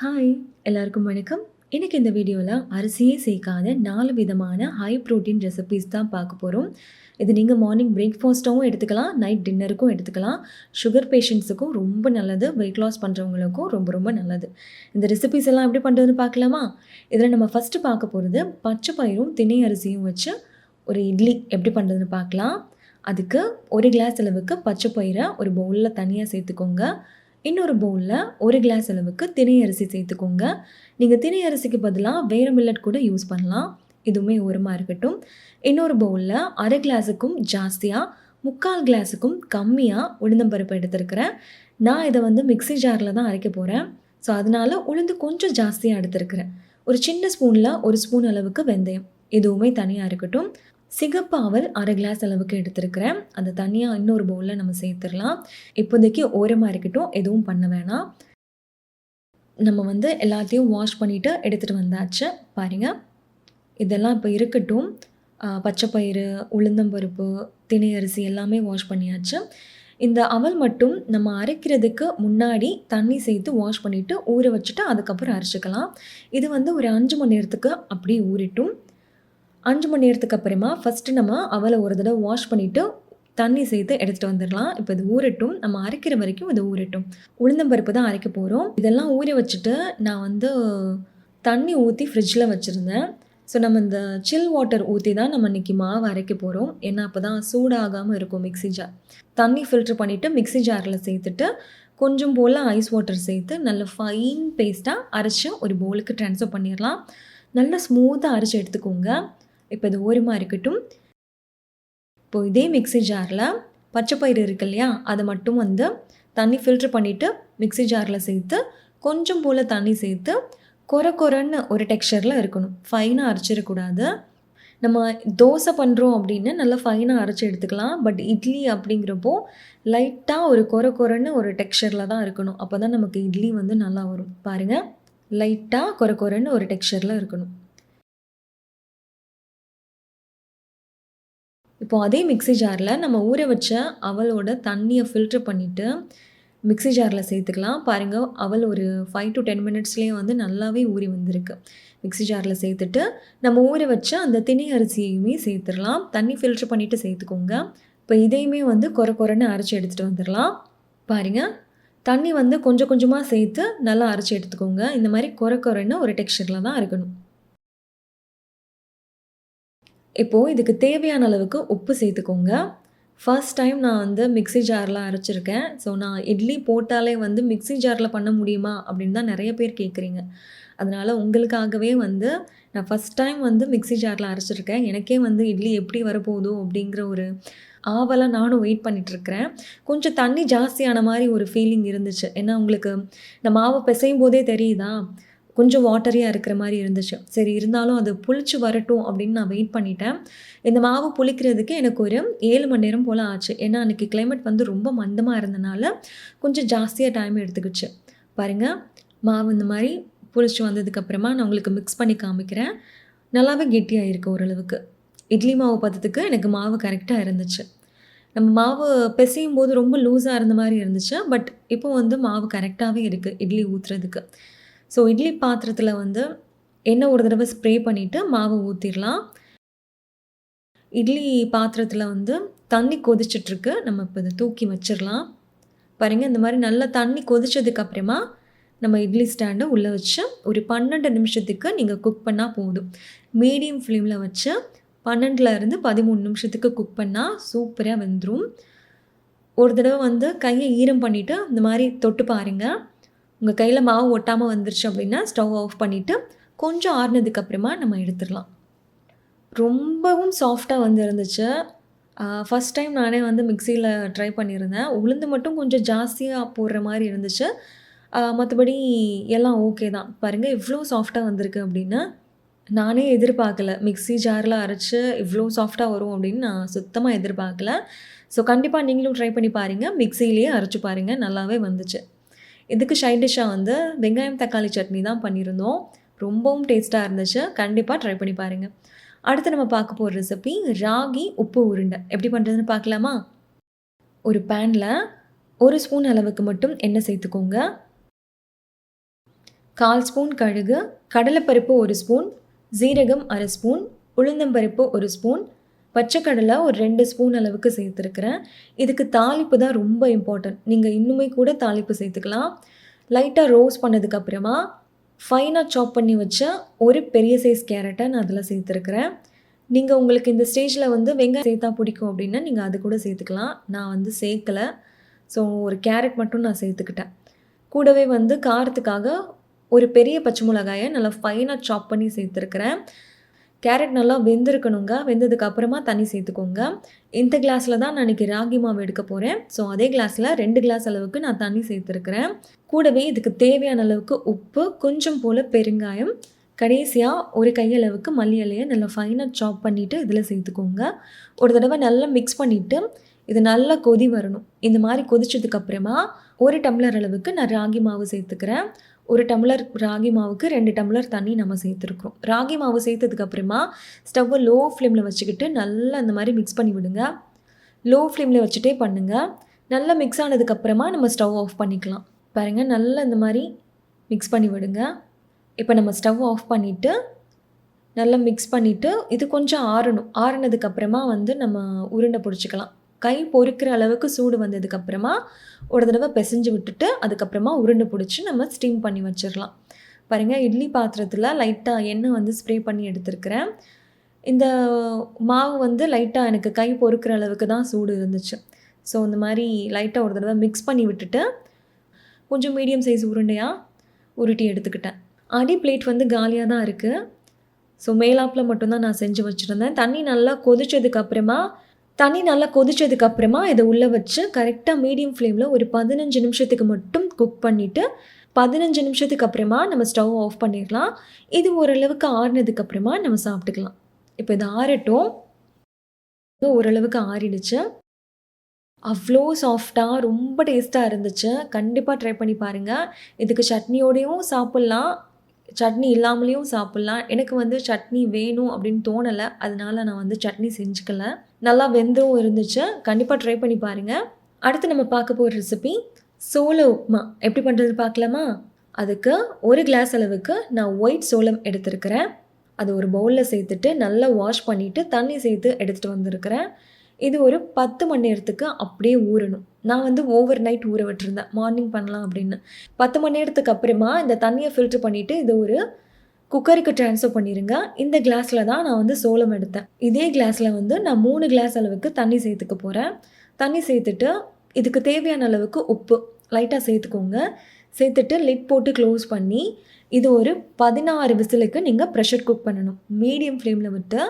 Hi! எல்லாருக்கும் வணக்கம். இன்னைக்கு இந்த வீடியோல அரிசியே சேர்க்காத 4 விதமான ஹை புரோட்டீன் ரெசிபீஸ் தான் பார்க்க போறோம். இது நீங்க மார்னிங் பிரேக்ஃபாஸ்ட்டாவும் எடுத்துக்கலாம், நைட் டின்னருக்கும் எடுத்துக்கலாம். சுகர் பேஷண்ட்ஸுக்கும் ரொம்ப நல்லது. வெயிட் லாஸ் பண்றவங்களுக்கும் ரொம்ப ரொம்ப நல்லது. இந்த ரெசிபீஸ் எல்லாம் எப்படி பண்றதுன்னு பார்க்கலாமா? இதில நம்ம ஃபர்ஸ்ட்டு பார்க்க போறது பச்சை பயிரும், திணை அரிசியும் வச்சு ஒரு இட்லி எப்படி பண்றதுன்னு பார்க்கலாம். அதுக்கு 1 கிளாஸ் அளவுக்கு பச்சை பயிர ஒரு பவுல்ல தனியா சேர்த்துக்கோங்க. இன்னொரு பவுல்ல 1 கிளாஸ் அளவுக்கு திணை அரிசி சேர்த்துக்கோங்க. நீங்க திணை அரிசிக்கு பதிலா வேற மில்லட் கூட யூஸ் பண்ணலாம். இதுவுமே ஓரமா இருக்கட்டும். இன்னொரு பவுல்ல 1/2 கிளாஸுக்கும் ஜாஸ்தியா, 3/4 கிளாஸுக்கும் கம்மியா உளுந்தம்பருப்பு எடுத்திருக்கிறேன். நான் இத வந்து மிக்ஸி ஜார்ல தான் அரைக்க போறேன். ஸோ, அதனால உளுந்து கொஞ்சம் ஜாஸ்தியா எடுத்திருக்கிறேன். ஒரு சின்ன ஸ்பூன்ல 1 ஸ்பூன் அளவுக்கு வெந்தயம். இதுவுமே தனியா இருக்கட்டும். சிகப்பு அவல் 1/2 கிளாஸ் அளவுக்கு எடுத்திருக்கிறேன். அத தனியா இன்னொரு பவுல்ல நம்ம சேர்த்துறலாம். இப்போதைக்கு ஓரமா இருக்கட்டும். எதுவும் பண்ண வேணாம். நம்ம வந்து எல்லாத்தையும் வாஷ் பண்ணிட்டு எடுத்துட்டு வந்தாச்சு. பாருங்க. இதெல்லாம் இப்ப இருக்கட்டும். பச்சை பயிறு, உளுந்தம்பருப்பு, திணை அரிசி எல்லாமே வாஷ் பண்ணியாச்சு. இந்த அவல் மட்டும் நம்ம அரைக்கிறதுக்கு முன்னாடி தண்ணி சேர்த்து வாஷ் பண்ணிட்டு ஊற வச்சுட்டு அதுக்கப்புறம் அரைச்சுக்கலாம். இது வந்து ஒரு 5 மணி நேரத்துக்கு அப்படியே ஊறட்டும். 5 மணி நேரத்துக்கு அப்புறமா ஃபர்ஸ்ட்டு நம்ம அவல ஒரு தடவ வாஷ் பண்ணிட்டு, தண்ணி சேர்த்து எடுத்துட்டு வந்துரலாம். இப்ப இது ஊறட்டும். நம்ம அரைக்கிற வரைக்கும் இது ஊறட்டும். உளுந்தம் பருப்பு தான் அரைக்க போறோம். இதெல்லாம் ஊற வச்சுட்டு, நான் வந்து தண்ணி ஊத்தி ஃப்ரிட்ஜ்ல வச்சிருந்தேன். ஸோ, நம்ம இந்த சில் வாட்டர் ஊத்தி தான் நம்ம இன்னைக்கு மாவு அரைக்க போறோம். ஏன்னா, அப்பதான் சூடாகாம இருக்கும் மிக்ஸி ஜார். தண்ணி ஃபில்டர் பண்ணிட்டு மிக்ஸி ஜார்ல சேர்த்துட்டு, கொஞ்சம் போல ஐஸ் வாட்டர் சேர்த்து நல்ல ஃபைன் பேஸ்ட்டா அரைச்சு ஒரு பவுலுக்கு ட்ரான்ஸ்ஃபர் பண்ணிரலாம். நல்லா ஸ்மூத்தா அரைச்சு எடுத்துக்கோங்க. இப்ப இது ஓரமா இருக்கட்டும். இப்போ இதே மிக்ஸி ஜார்ல பச்சை பயிறு இருக்கு இல்லையா? அத மட்டும் வந்து தண்ணி ஃபில்டர் பண்ணிட்டு மிக்ஸி ஜார்ல சேர்த்து, கொஞ்சம் போல தண்ணி சேர்த்து, கொரன்னு ஒரு டெக்ஸ்சர்ல இருக்கணும். ஃபைனா அரைச்சிடக்கூடாது. நம்ம தோசை பண்றோம் அப்படின்னு நல்லா ஃபைனா அரைச்சு எடுத்துக்கலாம். பட் இட்லி அப்படிங்கிறப்போ லைட்டா ஒரு கொரன்னு ஒரு டெக்ஸ்சர்ல தான் இருக்கணும். அப்பதான் நமக்கு இட்லி வந்து நல்லா வரும். பாருங்க. லைட்டா கொரன்னு ஒரு டெக்ஸ்சர்ல இருக்கணும். இப்போ அதே மிக்ஸி ஜார்ல நம்ம ஊற வச்ச அவலோட தண்ணிய ஃபில்டர் பண்ணிட்டு, மிக்ஸி ஜார்ல சேர்த்துக்கலாம். பாருங்க, அவல் ஒரு 5 to 10 மினிட்ஸ்லயே வந்து நல்லாவே ஊறி வந்திருக்கு. மிக்ஸி ஜார்ல சேர்த்துட்டு, நம்ம ஊற வச்ச அந்த திணை அரிசியுமே சேர்த்துறலாம். தண்ணி ஃபில்டர் பண்ணிட்டு சேர்த்துக்கோங்க. இப்போ இதையுமே வந்து கொரன்னு அரைச்சு எடுத்துட்டு வந்துரலாம். பாருங்க, தண்ணி வந்து கொஞ்சம் கொஞ்சமா சேர்த்து நல்லா அரைச்சு எடுத்துக்கோங்க. இந்த மாரி கொரன்னு ஒரு டெக்ஸ்சர்ல தான் இருக்கணும். இப்போ இதுக்கு தேவையான அளவுக்கு உப்பு சேர்த்துக்கோங்க. ஃபர்ஸ்ட் டைம் நான் வந்து மிக்ஸி ஜார்ல அரைச்சிருக்கேன். ஸோ, நான் இட்லி போட்டாலே வந்து மிக்ஸி ஜார்ல பண்ண முடியுமா? அப்படின்னு தான் நெறைய பேர் கேட்குறீங்க. அதனால உங்களுக்காகவே வந்து நான் ஃபர்ஸ்ட் டைம் வந்து மிக்ஸி ஜார்ல அரைச்சிருக்கேன். எனக்கே வந்து இட்லி எப்படி வரப்போதோ அப்படிங்கிற ஒரு ஆவலா நானும் வெயிட் பண்ணிட்டுருக்கிறேன். கொஞ்சம் தண்ணி ஜாஸ்தியான மாரி ஒரு ஃபீலிங் இருந்துச்சு. ஏன்னா, உங்களுக்கு இந்த மாவு பெசையும் போதே தெரியுதா? கொஞ்சம் வாட்டரியா இருக்கிற மாரி இருந்துச்சு. சரி, இருந்தாலும் அது புளிச்சு வரட்டும் அப்படின்னு நான் வெயிட் பண்ணிட்டேன். இந்த மாவு புளிக்கிறதுக்கு எனக்கு ஒரு 7 மணி நேரம் போல ஆச்சு. ஏன்னா, அன்னைக்கு கிளைமேட் வந்து ரொம்ப மந்தமா இருந்தனால, கொஞ்சம் ஜாஸ்தியா டைம் எடுத்துக்கிச்சு. பாருங்க, மாவு இந்த மாரி புளிச்சு வந்ததுக்கப்புறமா நான் உங்களுக்கு மிக்ஸ் பண்ணி காமிக்கிறேன். நல்லாவே கெட்டியா இருக்கு ஓரளவுக்கு. இட்லி மாவு பதத்துக்கு எனக்கு மாவு கரெக்ட்டா இருந்துச்சு. நம்ம மாவு பெசையும்போது ரொம்ப லூஸா இருந்த மாரி இருந்துச்சு. பட் இப்போ வந்து மாவு கரெக்ட்டாவே இருக்கு இட்லி ஊத்துறதுக்கு. ஸோ, இட்லி பாத்திரத்தில வந்து எண்ணெய் ஒரு தடவ ஸ்ப்ரே பண்ணிட்டு மாவு ஊத்திரலாம். இட்லி பாத்திரத்தில வந்து தண்ணி கொதிச்சிட்ருக்கு. நம்ம இப்ப இத தூக்கி வச்சிரலாம். பாருங்க, இந்த மாரி நல்லா தண்ணி கொதிச்சதுக்கு அப்புறமா, நம்ம இட்லி ஸ்டாண்ட உள்ள வச்சு ஒரு 12 நிமிஷத்துக்கு நீங்க குக் பண்ணா போதும். மீடியம் ஃப்ளேம்ல வச்சு 12லருந்து 13 நிமிஷத்துக்கு குக் பண்ணா சூப்பரா வெந்துரும். ஒரு தடவ வந்து கைய ஈரம் பண்ணிட்டு இந்த மாரி தொட்டு பாருங்க. உங்க கையில மாவு ஒட்டாம வந்துருச்சு அப்படின்னா, ஸ்டவ் ஆஃப் பண்ணிட்டு, கொஞ்சம் ஆறுனதுக்கு அப்புறமா நம்ம எடுத்துரலாம். ரொம்பவும் சாஃப்ட்டா வந்து இருந்துச்சு. ஃபர்ஸ்ட் டைம் நானே வந்து மிக்ஸில ட்ரை பண்ணியிருந்தேன். உளுந்து மட்டும் கொஞ்சம் ஜாஸ்தியா போடுற மாரி இருந்துச்சு. மத்தபடி எல்லாம் ஓகே தான். பாருங்க, எவ்ளோ சாஃப்ட்டா வந்திருக்கு அப்படின்னு. நானே எதிர்பார்க்கல. மிக்ஸி ஜார்ல அரைச்சு இவ்ளோ சாஃப்ட்டா வரும் அப்படின்னு நான் சுத்தமா எதிர்பார்க்கல. ஸோ, கண்டிப்பா நீங்களும் ட்ரை பண்ணி பாருங்க. மிக்ஸியிலேயே அரைச்சு பாருங்க. நல்லாவே வந்துச்சு. இதுக்கு சைட் டிஷ்ஷா வந்து வெங்காயம், தக்காளி சட்னி தான் பண்ணியிருந்தோம். ரொம்பவும் டேஸ்ட்டா இருந்துச்சு. கண்டிப்பா ட்ரை பண்ணி பாருங்க. அடுத்து நம்ம பார்க்க போற ரெசிபி ராகி உப்பு உருண்டை. எப்படி பண்ணுறதுன்னு பார்க்கலாமா? ஒரு பேன்ல 1 ஸ்பூன் அளவுக்கு மட்டும் எண்ணெய் சேர்த்துக்கோங்க. 1/4 ஸ்பூன் கடுகு, கடலைப்பருப்பு 1 ஸ்பூன், ஜீரகம் 1/2 ஸ்பூன், உளுந்தம்பருப்பு 1 ஸ்பூன், பச்சைக்கடலை ஒரு 2 ஸ்பூன் அளவுக்கு சேர்த்துருக்கிறேன். இதுக்கு தாளிப்பு தான் ரொம்ப இம்பார்ட்டன்ட். நீங்கள் இன்னுமே கூட தாளிப்பு சேர்த்துக்கலாம். லைட்டாக ரோஸ்ட் பண்ணதுக்கப்புறமா ஃபைனாக சாப் பண்ணி வச்ச ஒரு பெரிய சைஸ் கேரட்டை நான் அதில் சேர்த்துருக்கிறேன். நீங்கள் உங்களுக்கு இந்த ஸ்டேஜில் வந்து வெங்காயம் சேர்த்தா பிடிக்கும் அப்படின்னா நீங்கள் அது கூட சேர்த்துக்கலாம். நான் வந்து சேர்க்கலை. ஸோ ஒரு கேரட் மட்டும் நான் சேர்த்துக்கிட்டேன். கூடவே வந்து காரத்துக்காக ஒரு பெரிய பச்சை மிளகாயை நல்லா ஃபைனாக சாப் பண்ணி சேர்த்துருக்கிறேன். கேரட் நல்லா வெந்திருக்கணுங்க. வெந்ததுக்கு அப்புறமா தண்ணி சேர்த்துக்கோங்க. இந்த கிளாஸில் தான் நான் இன்றைக்கி ராகி மாவு எடுக்க போகிறேன். ஸோ அதே கிளாஸில் 2 கிளாஸ் அளவுக்கு நான் தண்ணி சேர்த்துருக்கிறேன். கூடவே இதுக்கு தேவையான அளவுக்கு உப்பு, கொஞ்சம் போல் பெருங்காயம், கடைசியாக ஒரு கையளவுக்கு மல்லி இலையை நல்லா ஃபைனாக சாப் பண்ணிவிட்டு இதில் சேர்த்துக்கோங்க. ஒரு தடவை நல்லா மிக்ஸ் பண்ணிவிட்டு இது நல்லா கொதி வரணும். இந்த மாதிரி கொதிச்சதுக்கப்புறமா 1 டம்ளர் அளவுக்கு நான் ராகி மாவு சேர்த்துக்கிறேன். 1 டம்ளர் ராகி மாவுக்கு 2 டம்ளர் தண்ணி நம்ம சேர்த்துருக்குறோம். ராகி மாவு சேர்த்ததுக்கப்புறமா ஸ்டவ்வை லோ ஃப்ளேமில் வச்சுக்கிட்டு நல்லா இந்த மாதிரி மிக்ஸ் பண்ணி விடுங்க. லோ ஃப்ளேமில் வச்சுட்டே பண்ணுங்கள். நல்லா மிக்ஸ் ஆனதுக்கப்புறமா நம்ம ஸ்டவ் ஆஃப் பண்ணிக்கலாம். பாருங்கள், நல்லா இந்த மாதிரி மிக்ஸ் பண்ணி விடுங்க. இப்போ நம்ம ஸ்டவ் ஆஃப் பண்ணிவிட்டு நல்லா மிக்ஸ் பண்ணிவிட்டு இது கொஞ்சம் ஆறணும். ஆறினதுக்கப்புறமா வந்து நம்ம உருண்டை பிடிச்சிக்கலாம். கை பொறுக்கிற அளவுக்கு சூடு வந்ததுக்கப்புறமா ஒரு தடவை பிசைஞ்சு விட்டுட்டு அதுக்கப்புறமா உருண்டை பிடிச்சி நம்ம ஸ்டீம் பண்ணி வச்சிடலாம். பாருங்கள், இட்லி பாத்திரத்தில் லைட்டாக எண்ணெய் வந்து ஸ்ப்ரே பண்ணி எடுத்துருக்கிறேன். இந்த மாவு வந்து லைட்டாக எனக்கு கை பொறுக்கிற அளவுக்கு தான் சூடு இருந்துச்சு. ஸோ இந்த மாதிரி லைட்டாக ஒரு தடவை மிக்ஸ் பண்ணி விட்டுட்டு கொஞ்சம் மீடியம் சைஸ் உருண்டையாக உருட்டி எடுத்துக்கிட்டேன். அடி பிளேட் வந்து காலியாக தான் இருக்குது. ஸோ மேலாப்பில் மட்டும்தான் நான் செஞ்சு வச்சுருந்தேன். தண்ணி நல்லா கொதிச்சதுக்கப்புறமா இதை உள்ளே வச்சு கரெக்டாக மீடியம் ஃப்ளேமில் ஒரு 15 நிமிஷத்துக்கு மட்டும் குக் பண்ணிவிட்டு 15 நிமிஷத்துக்கு அப்புறமா நம்ம ஸ்டவ் ஆஃப் பண்ணிடலாம். இது ஓரளவுக்கு ஆறினதுக்கப்புறமா நம்ம சாப்பிட்டுக்கலாம். இப்போ இது ஆறட்டும். ஓரளவுக்கு ஆறிடுச்சு. அவ்வளோ சாஃப்டாக ரொம்ப டேஸ்ட்டாக இருந்துச்சு. கண்டிப்பாக ட்ரை பண்ணி பாருங்கள். இதுக்கு சட்னியோடையும் சாப்பிட்லாம், சட்னி இல்லாமலேயும் சாப்பிட்லாம். எனக்கு வந்து சட்னி வேணும் அப்படின்னு தோணலை, அதனால நான் வந்து சட்னி செஞ்சுக்கல. நல்லா வெந்தும் இருந்துச்சு. கண்டிப்பாக ட்ரை பண்ணி பாருங்கள். அடுத்து நம்ம பார்க்க போகிற ரெசிபி சோள உப்புமா எப்படி பண்ணுறது பார்க்கலாமா? அதுக்கு 1 கிளாஸ் அளவுக்கு நான் ஒயிட் சோளம் எடுத்துருக்கிறேன். அது ஒரு பவுலில் சேர்த்துட்டு நல்லா வாஷ் பண்ணிவிட்டு தண்ணி சேர்த்து எடுத்துகிட்டு வந்திருக்கிறேன். இது ஒரு 10 மணி நேரத்துக்கு அப்படியே ஊறணும். நான் வந்து ஓவர் நைட் ஊற விட்டுருந்தேன், மார்னிங் பண்ணலாம் அப்படின்னு. 10 மணி நேரத்துக்கு அப்புறமா இந்த தண்ணியை ஃபில்ட்ரு பண்ணிவிட்டு இது ஒரு குக்கருக்கு ட்ரான்ஸ்ஃபர் பண்ணிடுங்க. இந்த கிளாஸில் தான் நான் வந்து சோளம் எடுத்தேன். இதே கிளாஸில் வந்து நான் 3 கிளாஸ் அளவுக்கு தண்ணி சேர்த்துக்க போகிறேன். தண்ணி சேர்த்துட்டு இதுக்கு தேவையான அளவுக்கு உப்பு லைட்டாக சேர்த்துக்கோங்க. சேர்த்துட்டு லிட் போட்டு க்ளோஸ் பண்ணி இது ஒரு 16 விசிலுக்கு நீங்கள் ப்ரெஷர் குக் பண்ணணும். மீடியம் ஃப்ளேமில் விட்டு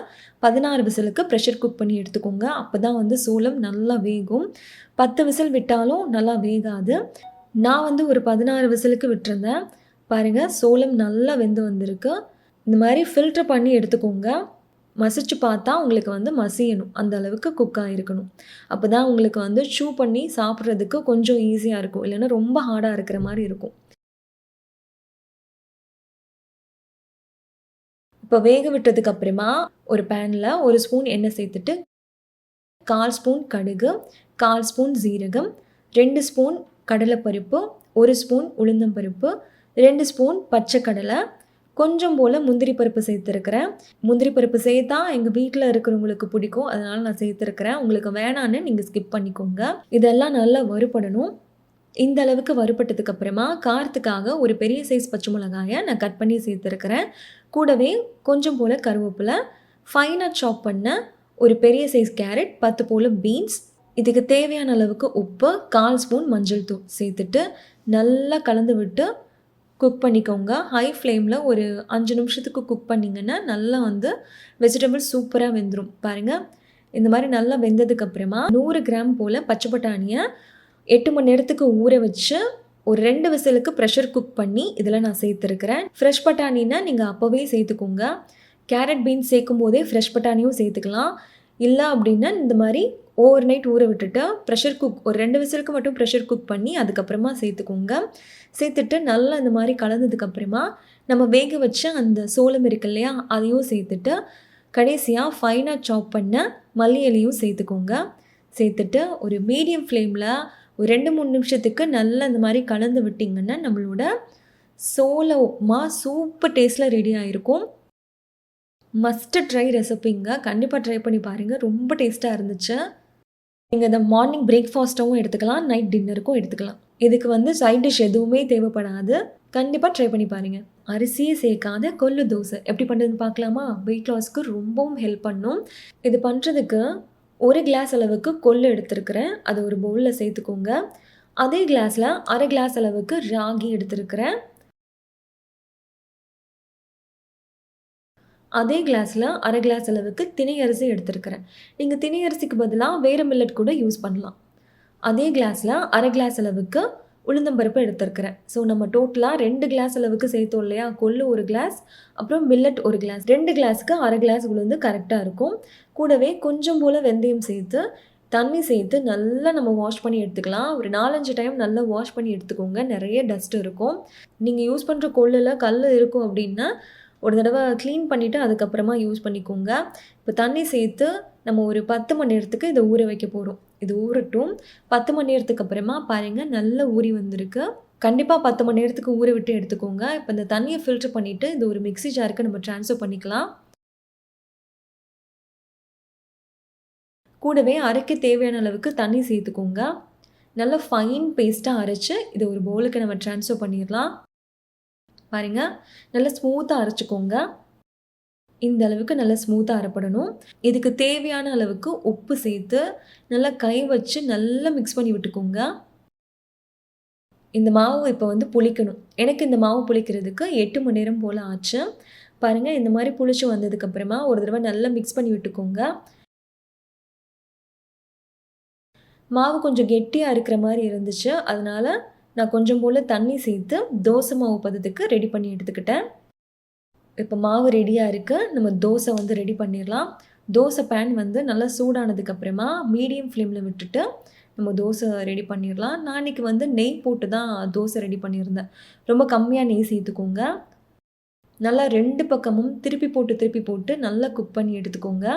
16 விசிலுக்கு ப்ரெஷர் குக் பண்ணி எடுத்துக்கோங்க. அப்போ தான் வந்து சோளம் நல்லா வேகும். 10 விசில் விட்டாலும் நல்லா வேகாது. நான் வந்து ஒரு 16 விசிலுக்கு விட்டுருந்தேன். பாருங்கள், சோளம் நல்லா வெந்து வந்திருக்கு. இந்த மாதிரி ஃபில்ட்ரு பண்ணி எடுத்துக்கோங்க. மசிச்சு பார்த்தா உங்களுக்கு வந்து மசியணும், அந்த அளவுக்கு குக் ஆகிருக்கணும். அப்போ தான் உங்களுக்கு வந்து சூ பண்ணி சாப்பிட்றதுக்கு கொஞ்சம் ஈஸியாக இருக்கும். இல்லைன்னா ரொம்ப ஹார்டாக இருக்கிற மாதிரி இருக்கும். இப்போ வேக விட்டதுக்கு அப்புறமா ஒரு பேனில் 1 ஸ்பூன் எண்ணெய் சேர்த்துட்டு 1/4 ஸ்பூன் கடுகு, 1/4 ஸ்பூன் ஜீரகம், 2 ஸ்பூன் கடலைப்பருப்பு, 1 ஸ்பூன் உளுந்தம்பருப்பு, 2 ஸ்பூன் பச்சைக்கடலை, கொஞ்சம் போல் முந்திரி பருப்பு சேர்த்துருக்கிறேன். முந்திரி பருப்பு சேர்த்தா எங்கள் வீட்டில் இருக்கிறவங்களுக்கு பிடிக்கும், அதனால் நான் சேர்த்துருக்கிறேன். உங்களுக்கு வேணான்னு நீங்கள் ஸ்கிப் பண்ணிக்கோங்க. இதெல்லாம் நல்லா வறுபடணும். இந்த அளவுக்கு வறுபட்டதுக்கு அப்புறமா காரத்துக்காக ஒரு பெரிய சைஸ் பச்சை மிளகாயை நான் கட் பண்ணி சேர்த்துருக்கிறேன். கூடவே கொஞ்சம் போல் கருவேப்பிலை, ஃபைனாக சாப் பண்ண ஒரு பெரிய சைஸ் கேரட், 10 போல் பீன்ஸ், இதுக்கு தேவையான அளவுக்கு உப்பு, 1/4 ஸ்பூன் மஞ்சள் தூள் சேர்த்துட்டு நல்லா கலந்து விட்டு குக் பண்ணிக்கோங்க. ஹை ஃப்ளேமில் ஒரு 5 நிமிஷத்துக்கு குக் பண்ணிங்கன்னா நல்லா வந்து வெஜிடபிள் சூப்பராக வெந்துடும். பாருங்கள், இந்த மாதிரி நல்லா வெந்ததுக்கப்புறமா 100 கிராம் போல் பச்சை பட்டாணியை 8 மணி நேரத்துக்கு ஊற வச்சு ஒரு 2 விசிலுக்கு ப்ரெஷர் குக் பண்ணி இதில் நான் சேர்த்துருக்கிறேன். ஃப்ரெஷ் பட்டாணின்னா நீங்கள் அப்போவே சேர்த்துக்கோங்க. கேரட் பீன்ஸ் சேர்க்கும் போதே ஃப்ரெஷ் பட்டாணியும் சேர்த்துக்கலாம். இல்லை அப்படின்னா இந்த மாதிரி ஓவர் நைட் ஊற விட்டுட்டு ப்ரெஷர் குக் ஒரு 2 விசிலுக்கு மட்டும் ப்ரெஷர் குக் பண்ணி அதுக்கப்புறமா சேர்த்துக்கோங்க. சேர்த்துட்டு நல்லா இந்த மாதிரி கலந்ததுக்கப்புறமா நம்ம வேக வச்ச அந்த சோளம் இருக்கு இல்லையா, அதையும் சேர்த்துட்டு கடைசியாக ஃபைனாக சாப் பண்ண மல்லி இலையும் சேர்த்துக்கோங்க. சேர்த்துட்டு ஒரு மீடியம் ஃப்ளேமில் ஒரு 2-3 நிமிஷத்துக்கு நல்லா இந்த மாதிரி கலந்து விட்டிங்கன்னா நம்மளோட சோள உப்புமா சூப்பர் டேஸ்ட்டில் ரெடி ஆயிருக்கும். மஸ்ட் ட்ரை ரெசிபிங்க. கண்டிப்பா ட்ரை பண்ணி பாருங்க. ரொம்ப டேஸ்ட்டா இருந்துச்சு. நீங்க இத மார்னிங் பிரேக்ஃபாஸ்ட்டாவும் எடுத்துக்கலாம். நைட் டின்னருக்கும் எடுத்துக்கலாம். இதுக்கு வந்து சைட் டிஷ் எதுவுமே தேவைப்படாது. கண்டிப்பா ட்ரை பண்ணி பாருங்க. அரிசியே சேர்க்காத கொள்ளு தோசை எப்படி பண்ணுறதுன்னு பார்க்கலாமா? வெயிட் லாஸ்க்கு ரொம்பவும் ஹெல்ப் பண்ணும். இது பண்ணுறதுக்கு 1 கிளாஸ் அளவுக்கு கொள்ளு எடுத்திருக்கிறேன். அத ஒரு பவுல்ல சேர்த்துக்கோங்க. அதே கிளாஸ்ல 1/2 கிளாஸ் அளவுக்கு ராகி எடுத்திருக்கிறேன். அதே கிளாஸ்ல 1/2 கிளாஸ் அளவுக்கு தினை அரிசி எடுத்திருக்கிறேன். நீங்க தினை அரிசிக்கு பதிலா வேற மில்லட் கூட யூஸ் பண்ணலாம். அதே கிளாஸ்ல 1/2 கிளாஸ் அளவுக்கு உளுந்தம்பருப்பு எடுத்திருக்கிறேன். ஸோ நம்ம டோட்டலா 2 கிளாஸ் அளவுக்கு சேர்த்தோம் இல்லையா? கொள்ளு 1 கிளாஸ், அப்புறம் மில்லட் 1 கிளாஸ். 2 கிளாஸ்க்கு 1/2 கிளாஸ் உளுந்து கரெக்ட்டா இருக்கும். கூடவே கொஞ்சம் போல வெந்தயம் சேர்த்து, தண்ணி சேர்த்து நல்லா நம்ம வாஷ் பண்ணி எடுத்துக்கலாம். ஒரு 4, 5 டைம் நல்லா வாஷ் பண்ணி எடுத்துக்கோங்க. நெறைய டஸ்ட் இருக்கும். நீங்க யூஸ் பண்ற கொள்ளுல கல்லு இருக்கும் அப்டின்னா, ஒரு தடவ க்ளீன் பண்ணிவிட்டு அதுக்கப்புறமா யூஸ் பண்ணிக்கோங்க. இப்போ தண்ணி சேர்த்து நம்ம ஒரு 10 மணி நேரத்துக்கு இத ஊற வைக்க போறோம். இது ஊறட்டும். 10 மணி நேரத்துக்கு அப்புறமா பாருங்க நல்லா ஊறி வந்திருக்கு. கண்டிப்பா 10 மணி நேரத்துக்கு ஊற விட்டு எடுத்துக்கோங்க. இப்போ இந்த தண்ணிய ஃபில்டர் பண்ணிட்டு இது ஒரு மிக்ஸி ஜாருக்கு நம்ம ட்ரான்ஸ்ஃபர் பண்ணிக்கலாம். கூடவே அரைக்க தேவையான அளவுக்கு தண்ணி சேர்த்துக்கோங்க. நல்லா ஃபைன் பேஸ்ட்டா அரைச்சு இத ஒரு பவுலுக்கு நம்ம ட்ரான்ஸ்ஃபர் பண்ணிரலாம். பாருங்க, நல்லா ஸ்மூத்தா அரைச்சுக்கோங்க. இந்த அளவுக்கு நல்லா ஸ்மூத்தா அரைப்படணும். இதுக்கு தேவையான அளவுக்கு உப்பு சேர்த்து, நல்லா கை வச்சு நல்லா மிக்ஸ் பண்ணி விட்டுக்கோங்க. இந்த மாவு இப்போ வந்து புளிக்கணும். எனக்கு இந்த மாவு புளிக்கிறதுக்கு 8 மணி நேரம் போல ஆச்சு. பாருங்க இந்த மாரி புளிச்சு வந்ததுக்கப்புறமா ஒரு தடவ நல்லா மிக்ஸ் பண்ணி விட்டுக்கோங்க. மாவு கொஞ்சம் கெட்டியா இருக்கிற மாரி இருந்துச்சு. அதனால நான் கொஞ்சம் போல தண்ணி சேர்த்து தோசை மாவு பதத்துக்கு ரெடி பண்ணி எடுத்துக்கிட்டேன். இப்போ மாவு ரெடியா இருக்கு. நம்ம தோசை வந்து ரெடி பண்ணிரலாம். தோசை பேன் வந்து நல்லா சூடானதுக்கு அப்புறமா மீடியம் ஃப்ளேம்ல விட்டுட்டு நம்ம தோசை ரெடி பண்ணிரலாம். நான் இன்னைக்கு வந்து நெய் போட்டு தான் தோசை ரெடி பண்ணியிருந்தேன். ரொம்ப கம்மியா நெய் சேர்த்துக்கோங்க. நல்லா 2 பக்கமும் திருப்பி போட்டு நல்லா குக் பண்ணி எடுத்துக்கோங்க.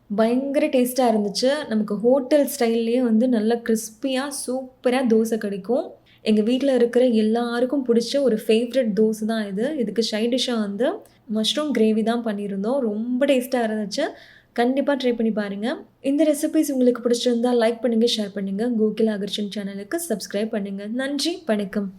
பயங்கர டேஸ்ட்டா இருந்துச்சு. நமக்கு ஹோட்டல் ஸ்டைல்லயே வந்து நல்லா கிரிஸ்பியா சூப்பரா தோசை கிடைக்கும். எங்க வீட்ல இருக்கிற எல்லாருக்கும் பிடிச்ச ஒரு ஃபேவரட் தோசை தான் இது. இதுக்கு சைட் டிஷ்ஷா வந்து மஷ்ரூம் கிரேவி தான் பண்ணியிருந்தோம். ரொம்ப டேஸ்ட்டா இருந்துச்சு. கண்டிப்பா ட்ரை பண்ணி பாருங்க. இந்த ரெசிபீஸ் உங்களுக்கு பிடிச்சிருந்தா லைக் பண்ணுங்க, ஷேர் பண்ணுங்க. கோகிலா அகர்ஷன் சேனலுக்கு சப்ஸ்கிரைப் பண்ணுங்க. நன்றி, வணக்கம்.